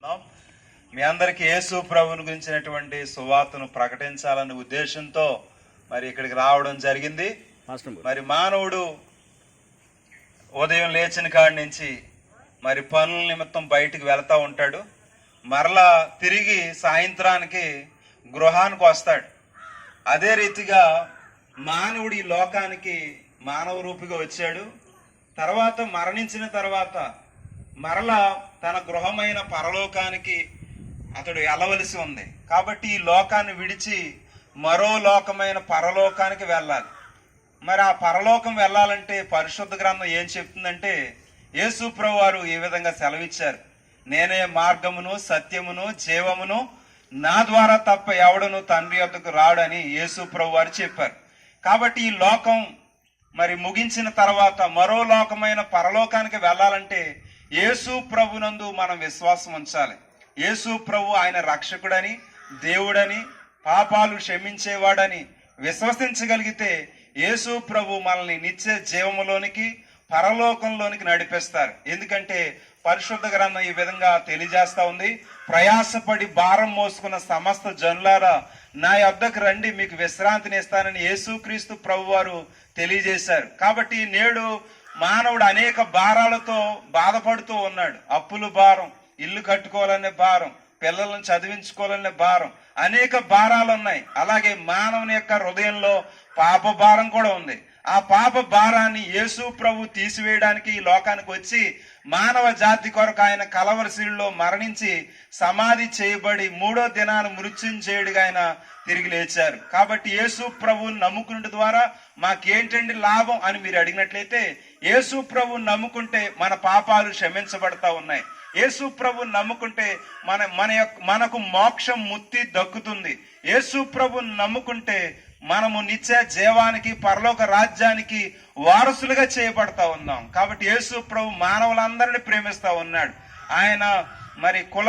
మీ అందరికి యేసు ప్రభువుని గురించినటువంటి సువార్తను ప్రకటించాలనే ఉద్దేశంతో మరి ఇక్కడికి రావడం జరిగింది. మరి మానవుడు ఉదయం లేచిన కాడి నుంచి మరి పనుల నిమిత్తం బయటికి వెళ్తూ ఉంటాడు. మరలా తిరిగి సాయంత్రానికి గృహానికి వస్తాడు. అదే రీతిగా మానవుడు ఈ లోకానికి మానవ రూపిగా వచ్చాడు. తర్వాత మరణించిన తర్వాత మరలా తన గృహమైన పరలోకానికి అతడు వెళ్ళవలసి ఉంది. కాబట్టి ఈ లోకాన్ని విడిచి మరో లోకమైన పరలోకానికి వెళ్ళాలి. మరి ఆ పరలోకం వెళ్ళాలంటే పరిశుద్ధ గ్రంథం ఏం చెప్తుందంటే, యేసు ప్రభువు వారు ఈ విధంగా సెలవిచ్చారు, నేనే మార్గమును సత్యమును జీవమును, నా ద్వారా తప్ప ఎవడను తండ్రి యొద్దకు రాడని యేసు ప్రభువు వారు చెప్పారు. కాబట్టి ఈ లోకం మరి ముగించిన తర్వాత మరో లోకమైన పరలోకానికి వెళ్ళాలంటే యేసు ప్రభునందు మనం విశ్వాసం ఉంచాలి. యేసు ప్రభు ఆయన రక్షకుడని, దేవుడని, పాపాలు క్షమించేవాడని విశ్వసించగలిగితే యేసు ప్రభు మనల్ని నిత్య జీవములోనికి పరలోకంలోనికి నడిపిస్తారు. ఎందుకంటే పరిశుద్ధ గ్రంథం ఈ విధంగా తెలియజేస్తా ఉంది, ప్రయాసపడి భారం మోసుకున్న సమస్త జనులారా నా యొద్దకు రండి, మీకు విశ్రాంతిని ఇస్తానని యేసుక్రీస్తు ప్రభు వారు తెలియజేశారు. కాబట్టి నేడు మానవుడు అనేక భారాలతో బాధపడుతూ ఉన్నాడు. అప్పుల భారం, ఇల్లు కట్టుకోవాలనే భారం, పిల్లలను చదివించుకోవాలనే భారం, అనేక భారాలు ఉన్నాయి. అలాగే మానవుని యొక్క హృదయంలో పాప భారం కూడా ఉంది. ఆ పాప భారాన్ని యేసు ప్రభు తీసివేయడానికి ఈ లోకానికి వచ్చి మానవ జాతి కొరకు ఆయన కలవరశిలో మరణించి సమాధి చేయబడి 3వ దినాన మృత్యుంజయుడిగా ఆయన తిరిగి లేచారు. కాబట్టి యేసు ప్రభువుని నమ్ముకునే ద్వారా మాకేంటండి లాభం అని మీరు అడిగినట్లయితే, యేసు ప్రభువుని నమ్ముకుంటే మన పాపాలు క్షమించబడతా ఉన్నాయి. యేసు ప్రభువుని నమ్ముకుంటే మనకు మోక్షం ముక్తి దక్కుతుంది. యేసు ప్రభువుని నమ్ముకుంటే మనము నిత్య జీవానికి పరలోక రాజ్యానికి వారసులుగా చేయబడతా ఉన్నాం. కాబట్టి యేసు ప్రభు మానవులందరినీ ప్రేమిస్తా ఉన్నాడు. ఆయన మరి కుల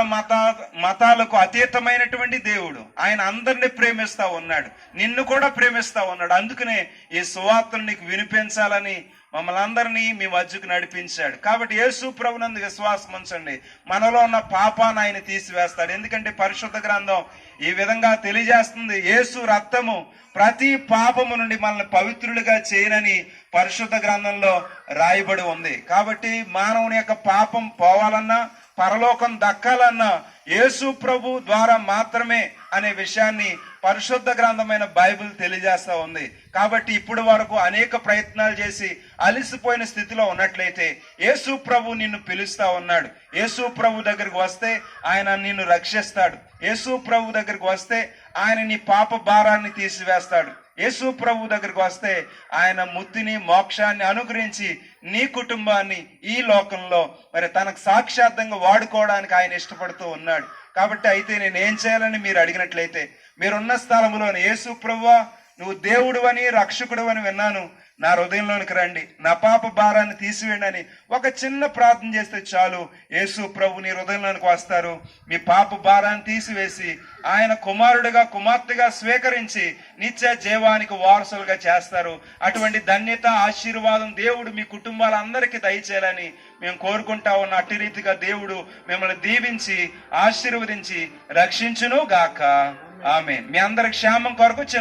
మతాలకు అతీతమైనటువంటి దేవుడు. ఆయన అందరినీ ప్రేమిస్తా ఉన్నాడు, నిన్ను కూడా ప్రేమిస్తా ఉన్నాడు. అందుకనే ఈ సువార్తను నీకు వినిపించాలని మమ్మల్ని అందరినీ మీ మధ్యకు నడిపించాడు. కాబట్టి యేసు ప్రభునందు విశ్వాసం ఉంచండి, మనలో ఉన్న పాపాన్ని ఆయన తీసివేస్తాడు. ఎందుకంటే పరిశుద్ధ గ్రంథం ఈ విధంగా తెలియజేస్తుంది, యేసు రక్తము ప్రతి పాపము నుండి మనల్ని పవిత్రులుగా చేయనని పరిశుద్ధ గ్రంథంలో రాయబడి ఉంది. కాబట్టి మానవుని యొక్క పాపం పోవాలన్నా పరలోకం దక్కాలన్నా యేసు ప్రభు ద్వారా మాత్రమే అనే విషయాన్ని పరిశుద్ధ గ్రంథమైన బైబిల్ తెలియజేస్తా ఉంది. కాబట్టి ఇప్పటి వరకు అనేక ప్రయత్నాలు చేసి అలిసిపోయిన స్థితిలో ఉన్నట్లయితే యేసు ప్రభు నిన్ను పిలుస్తా ఉన్నాడు. యేసు ప్రభు దగ్గరికి వస్తే ఆయన నిన్ను రక్షిస్తాడు. యేసు ప్రభు దగ్గరికి వస్తే ఆయన నీ పాప భారాన్ని తీసివేస్తాడు. యేసు ప్రభు దగ్గరికి వస్తే ఆయన ముక్తిని మోక్షాన్ని అనుగ్రహించి నీ కుటుంబాన్ని ఈ లోకంలో మరి తనకు సాక్షాత్తంగా వాడుకోవడానికి ఆయన ఇష్టపడుతూ ఉన్నాడు. కాబట్టి అయితే నేను ఏం చేయాలని మీరు అడిగినట్లయితే, మీరున్న స్థలంలోనే యేసు ప్రభువా నువ్వు దేవుడు అని రక్షకుడు అని విన్నాను, నా హృదయంలోనికి రండి, నా పాప భారాన్ని తీసివేయండి అని ఒక చిన్న ప్రార్థన చేస్తే చాలు, యేసు ప్రభు నీ హృదయంలోనికి వస్తారు. మీ పాప భారాన్ని తీసివేసి ఆయన కుమారుడిగా కుమార్తెగా స్వీకరించి నిత్య జీవానికి వారసులుగా చేస్తారు. అటువంటి ధన్యత ఆశీర్వాదం దేవుడు మీ కుటుంబాలందరికీ దయచేయాలని మేము కోరుకుంటా ఉన్న అట్టి రీతిగా దేవుడు మిమ్మల్ని దీవించి ఆశీర్వదించి రక్షించును గాక. ఆమేన్. మీ అందరి క్షేమం కొరకు